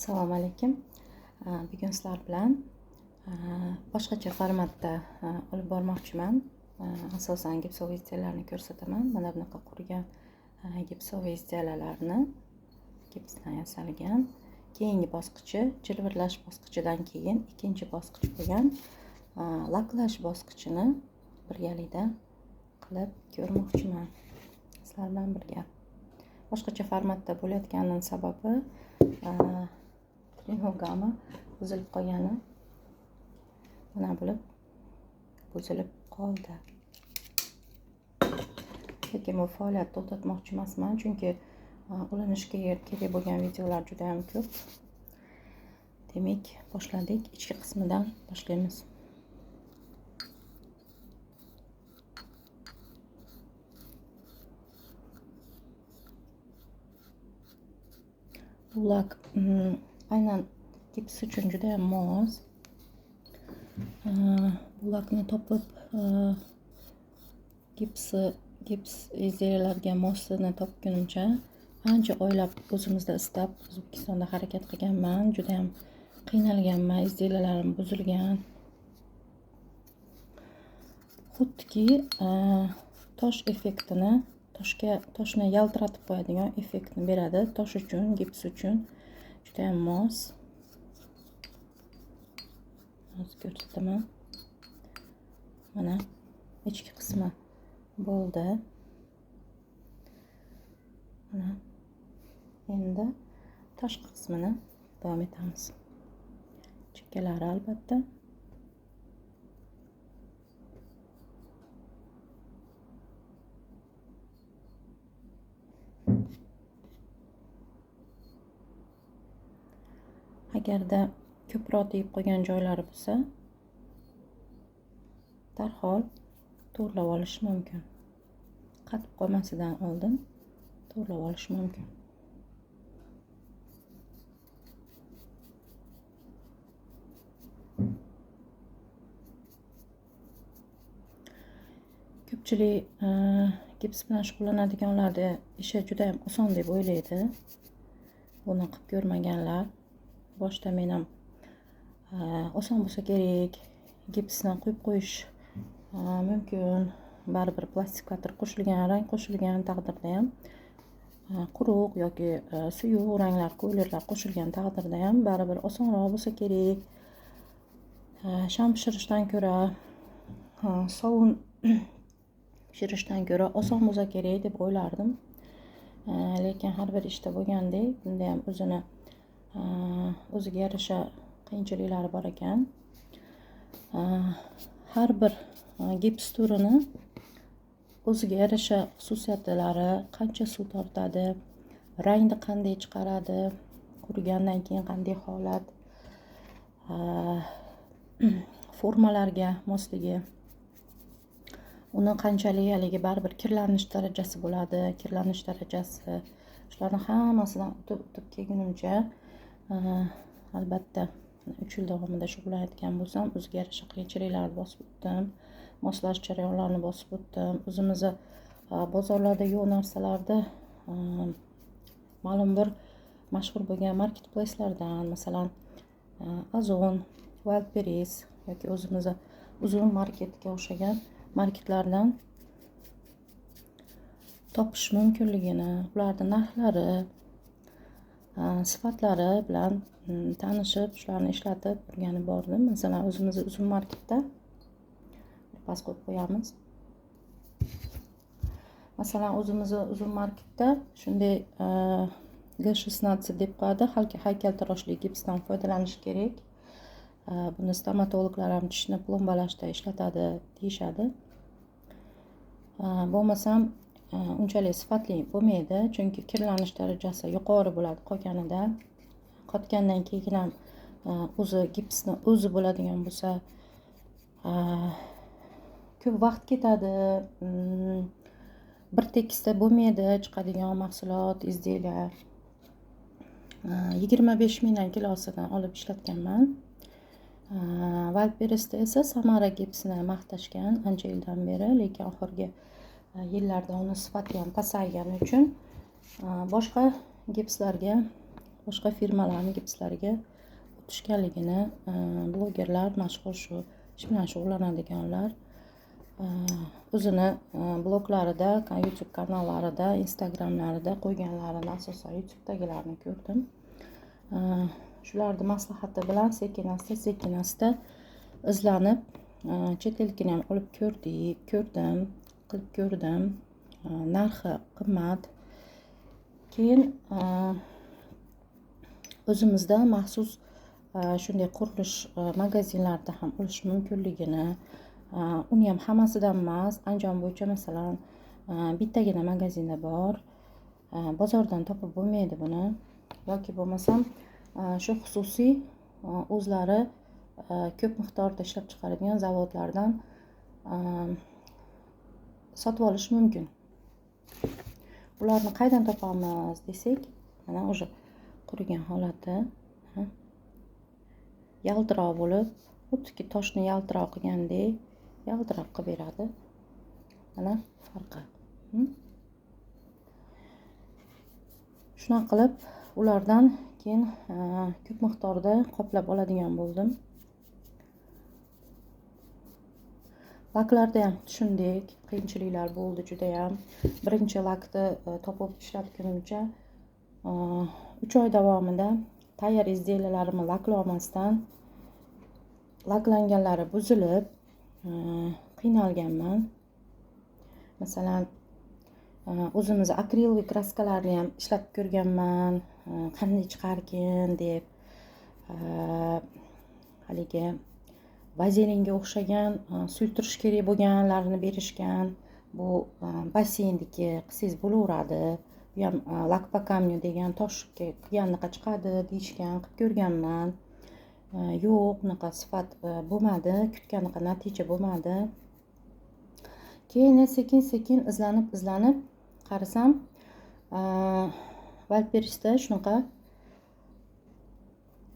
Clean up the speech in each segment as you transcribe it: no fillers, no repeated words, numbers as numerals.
Assalomu alaykum. Bugun sizlar bilan boshqacha formatda olib bormoqchiman. Asosan gipsovый izdiyalarni ko'rsataman. Mana bunaqa qurgan gipsovый izdiyalarni gipsdan yasalgan. Keyingi bosqichi jilvirlash bosqichidan keyin ikkinchi bosqich bo'lgan laklash bosqichini birgalikda qilib ko'rmoqchiman sizlar bilan birga. Boshqacha formatda bo'layotganining sababi trinogami buzilib qolgani. Mana bo'lib buzilib qoldi. Lekin bu faoliyatni to'xtatmoqchi emasman, chunki ulanishga kerak bo'lgan videolar juda ham ko'p. Demak, boshladik. Ichki qismidan boshlaymiz. Bu lak aynan gips uchun juda ham mos. Bu lakni topib gips izdiyalarga mosini topgunimcha ancha oylab o'zimizda istab O'zbekistonda harakat qilganman. Juda ham qiynalganman, izdiyalarim buzilgan. Xuddiki tosh effektini, toshni yaltiratib qo'yadigan effektni beradi. Tosh uchun, gips uchun juda ham mos. Hozir ko'rsataman. Mana ichki qismi bo'ldi. Mana endi tashqi qismini davom etamiz. Chekkalari albatta. Agarda ko'proq tegib qolgan joylari bo'lsa, darhol to'g'rilab olish mumkin. Qatib qolmasidan oldin to'g'rilab olish mumkin. Ko'pchilik gips bilan shug'ullanadiganlarda ishi juda ham oson deb o'ylaydi. Buni qilib ko'rmaganlar. Boshda men ham oson bo'lsa kerak, gipsni qo'yib qo'yish mumkin. Baribir plastikator qo'shilgan, rang qo'shilgan taqdirda ham, quruq yoki suyuq ranglar, ko'ylaklar qo'shilgan taqdirda ham baribir osonroq bo'lsa kerak. Sham pishirishdan ko'ra, sovun pishirishdan ko'ra oson bo'lsa kerak deb o'ylardim. Lekin har bir ishda bo'lgandek, bunda ham o'ziga yarasha qiyinchiliklari bor ekan. Har bir gips turini o'ziga yarasha xususiyatlari, qancha suv tortadi, rangni qanday chiqaradi, qurigandan keyin qanday holat, formalarga mosligi, uni qanchalik haligi baribir kirlanish darajasi bo'ladi, kirlanish darajasi, shularni hammasidan o'tib kelgunimcha albatta 3 yil davomida shug'ullanayotgan bo'lsam, o'ziga yarasha qiyinchiliklarni bosib o'tdim, moslash jarayonlarini bosib o'tdim. O'zimizni bozorlardagi narsalarda ma'lum bir mashhur bo'lgan marketplace'lardan, masalan, Ozon, Wildberries yoki o'zimizni uzun marketga o'xshagan marketlardan topish mumkinligini, ularning narxlari, sifatlari bilan tanishib, shularni ishlatib o'rganib bordim. Masalan, o'zimizni uzun marketda pas qo'yib qo'yamiz. Masalan, o'zimizni uzun marketda shunday G16 deb qo'yadi, haykaltaroshli gipsdan foydalanish kerak. Buni stomatologlar ham tishni plombalashda ishlatadi deyishadi. Bo'lmasam unchalik sifatli bo'lmaydi, chunki kirlanish darajasi yuqori bo'ladi qolganida. Qotgandan keyin ham o'zi gipsni o'zi bo'ladigan bo'lsa, ko'p vaqt ketadi. Bir tekisda bo'lmaydi chiqadigan mahsulot, izdiyalar. 25 mingdan kilosidan olib ishlatganman. Wildberries'da esa Samara gipsini maqtashgan ancha yildan beri, lekin oxirgi yillarda uni sifati ham pasaygani uchun boshqa gipslarga boshqa firmalarni gipslariga o'tishganligini, blogerlar, mashhur shu ish bilan shug'ullanadiganlar o'zini bloglarida, YouTube kanallarida, Instagramlarida qo'yganlarini, asosan YouTubedagilarni ko'rdim. Shularni maslahati bilan sekin asta izlanib, chet elkini ham olib ko'rdim, qilib ko'rdim. Narxi qimmat. Keyin o'zimizda maxsus shunday qurilish magazinlarida ham olish mumkinligini, uni ham hammasidan emas, Andijon bo'yicha masalan bittagina magazinda bor. Bozordan topib bo'lmaydi buni. Yoki bo'lmasam shu xususiy o'zlari ko'p miqdorda ishlab chiqaradigan zavodlardan sotib olish mumkin. Bularni qaydan topamiz desak, mana o'sha qurigan holati yaltiroq bo'lib, xuddiki toshni yaltiroq qilgandek yaltiroq qilib beradi. Mana farqi. Shunaqa qilib ulardan keyin ko'p miqdorda qoplab oladigan bo'ldim. Laklarda ham tushundik, qiyinchiliklar bo'ldi juda ham. Birinchi lakni topib ishlatgunimcha 3 oy davomida tayyor izdeliyalarimni laklamasdan laklanganlari buzilib qiynalganman. Masalan, o'zimiz akriloviy kraskalarni ham ishlatib ko'rganman, qanday chiqarkin deb. Haligi vazelinga o'xshagan suyultirish kerak bo'lganlarini berishgan. Bu basseyndagi qilsangiz bo'laveradi. Bu ham lak по камню degan toshga qilgandaqa chiqadi deyishgan, qilib ko'rganman. Yo'q, unaqa sifat bo'lmadi, kutganiga natija bo'lmadi. Keyin sekin izlanib qarasam, Valperisda shunaqa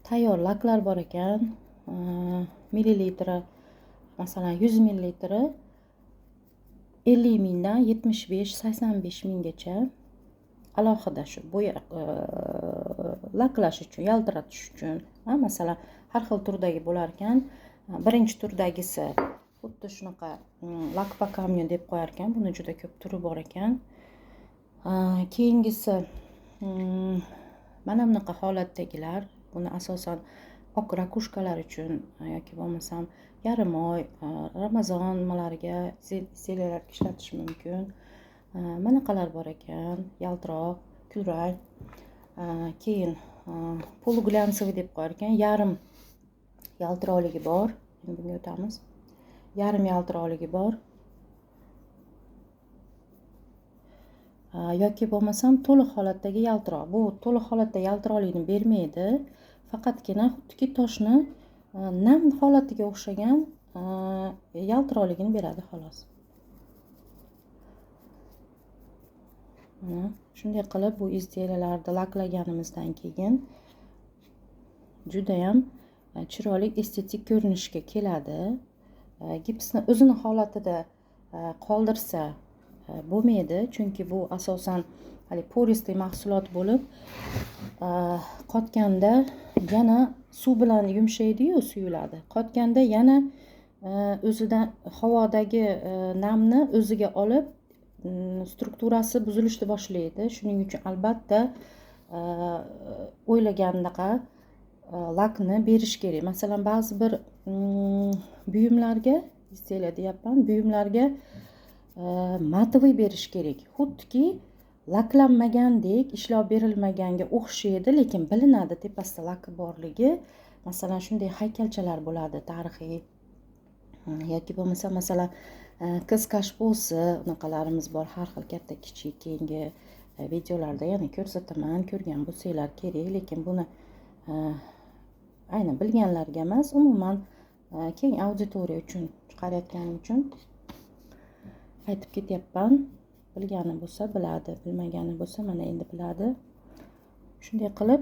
tayyor laklar bor ekan. Millilitri, masalan 100 millilitri 50 mingdan 75-85 minggacha alohida shu bo'ya laklash uchun, yaltiratish uchun. Masalan, har xil turdagi bo'lar ekan. Birinchi turdagisi xuddi shunaqa lak по камню deb qo'yar ekan. Buni juda ko'p turi bor ekan. Keyingisi mana bunaqa holatdagilar. Buni asosan oq rakushkalar uchun yoki bo'lmasam yarim oy Ramazon nimalariga, zeliyalarga ishlatish mumkin. Manaqalar bor ekan, yaltiroq, kulrang. Keyin poluglansoviy deb qo'yar ekan, yarim yaltiroqligi bor. Endi bunga o'tamiz. Yarim yaltiroqligi bor. Yoki bo'lmasam to'liq holatdagi yaltiroq. Bu to'liq holatda yaltiroqlikni bermaydi. Faqatgina xuddiki toshni nam holatiga o'xshagan yaltiroqligini beradi xolos. Shunday qilib bu izdeyalarni laklaganimizdan keyin juda ham chiroyli estetik ko'rinishga keladi. Gipsni o'zini holatida qoldirsa bo'lmaydi, chunki bu asosan hali poristli mahsulot bo'lib, qotganda yana suv bilan yumshaydi-yu, suyuladi. Qotganda yana o'zidan havodagi namni o'ziga olib, strukturasi buzilishni boshlaydi. Shuning uchun albatta o'ylagandaqa lakni berish kerak. Masalan, ba'zi bir buyumlarga, izdeya deyapman, buyumlarga matoviy berish kerak. Xuddiki laklanmagandek, ishlov berilmaganga o'xshaydi, lekin bilinadi tepasida laki borligi. Masalan, shunday haykalchalar bo'ladi tarixiy. Yoki bo'lmasa, masalan, qiz kashposi unaqalarimiz bor, har xil katta kichik. Keyingi videolarda yana ko'rsataman, ko'rgan bo'lsanglar kerak, lekin buni aynan bilganlarga emas, umuman keng auditoriya uchun chiqarayotganim uchun aytib ketyapman. Bilgani bo'lsa biladi, bilmagani bo'lsa mana endi biladi. Shunday qilib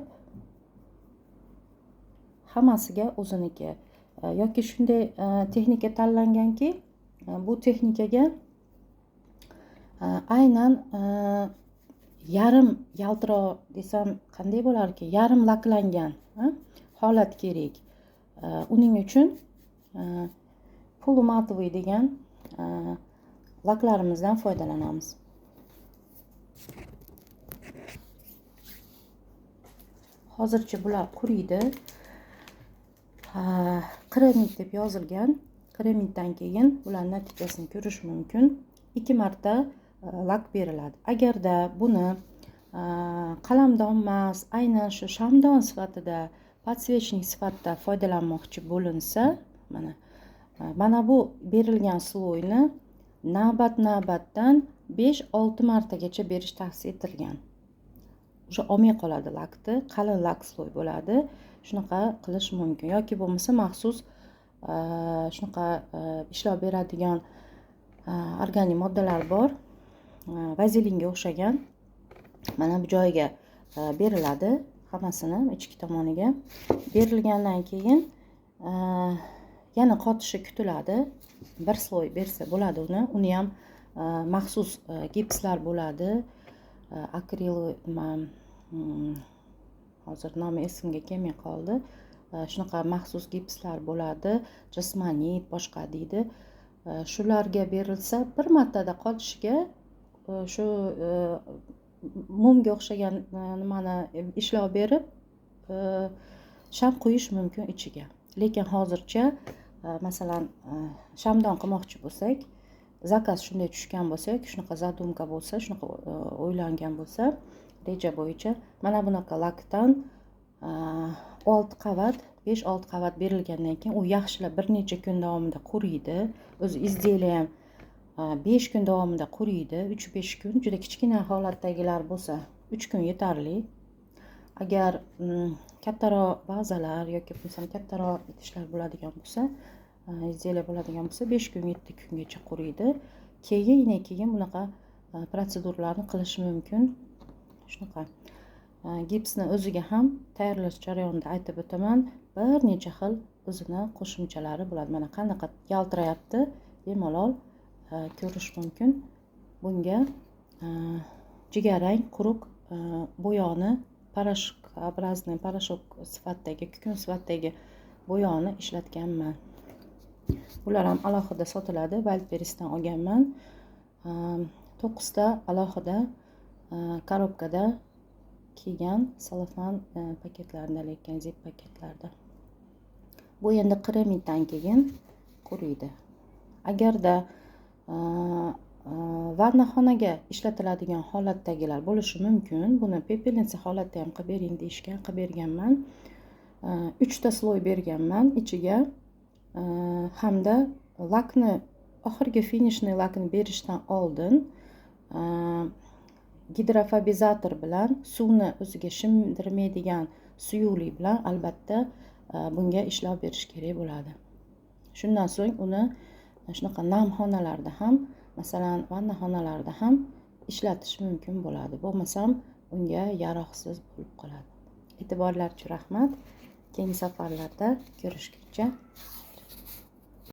hammasiga o'ziniki. Yoki shunday texnika tanlanganki, bu texnikaga aynan yarim yaltiroq desam qanday bo'lar ekan, yarim laklangan holat kerak. Uning uchun polumatoviy degan laklarimizdan foydalanamiz. Hozircha bular quriydi. Kremit deb yozilgan. Kremitdan keyin ularning natijasini ko'rish mumkin. 2 marta lak beriladi. Agarda buni qalamdon emas, aynan shu shamdon sifatida, podsvechnik sifatida foydalanmoqchi bo'linsa, mana bu berilgan sloyni navbat-navbatdan 5-6 martagacha berish tavsiya etilgan. O'sha olmay qoladi lakni, qalin lak sloy bo'ladi. Shunaqa qilish mumkin yoki bo'lmasa maxsus shunaqa ishlov beradigan organik moddalar bor. Vazelinga o'xshagan. Mana bu joyiga beriladi, hammasini ichki tomoniga. Berilgandan keyin yana qotishi kutiladi. Bir sloy bersa bo'ladi uni. Uni ham maxsus gipslar bo'ladi. Akril hozir nomi esimga kelmay qoldi. Shunaqa maxsus gipslar bo'ladi. Jismonit boshqa deydi. Shularga berilsa bir martada qotishiga shu mumga o'xshagan nimani ishlov berib sham quyish mumkin ichiga. Lekin hozircha masalan shamdon qilmoqchi bo'lsak, zakaz shunday tushgan bo'lsa, shunaqa zadumka bo'lsa, shunaqa o'ylangan bo'lsa, reja bo'yicha mana bunaqa lakdan 6 qavat, 5-6 qavat berilgandan keyin u yaxshilab bir necha kun davomida quriydi. O'zi izdiya ham 5 kun davomida quriydi. 3-5 kun. Juda kichkina holatdagilar bo'lsa 3 kun yetarli. Agar kattaroq bazalar yoki bo'lmasa kattaroq idishlar bo'ladigan bo'lsa, izdiya bo'ladigan bo'lsa 5 kun 7 kungacha quriydi. Keyin bunaqa protseduralarni qilish mumkin. Shunaqa gipsni o'ziga ham tayyorlash jarayonida aytib o'taman. Bir necha xil o'zini qo'shimchalari bo'ladi. Mana qanaqa yaltirayapti, bemalol ko'rish mumkin. Bunga jigarrang quruq bo'yoni, parashok sifatidagi, kukun sifatidagi bo'yoni ishlatganman. Bular ham alohida sotiladi. Wildberries'dan olganman. 9 ta alohida korobkada kelgan salofan paketlarida, lekin zip paketlarda. Bu endi kremitdan keyin quriydi. Agarda vannaxonaga ishlatiladigan holatdagilar bo'lishi mumkin. Buni pepelnitsa holatda ham qilib bering deyishgan, qilib berganman. 3 ta sloy berganman ichiga. Hamda lakni, oxirgi finishni lakni berishdan oldin gidrofobizator bilan suvni o'ziga shimdirmaydigan suyuqli bilan albatta bunga ishlov berish kerak bo'ladi. Shundan so'ng uni shunaqa nam xonalarda ham, masalan vannaxonalarda ham ishlatish mumkin bo'ladi. Bo'lmasam unga yaroqsiz bo'lib qoladi. E'tiborlar uchun rahmat. Keyingi safarlarda ko'rishguncha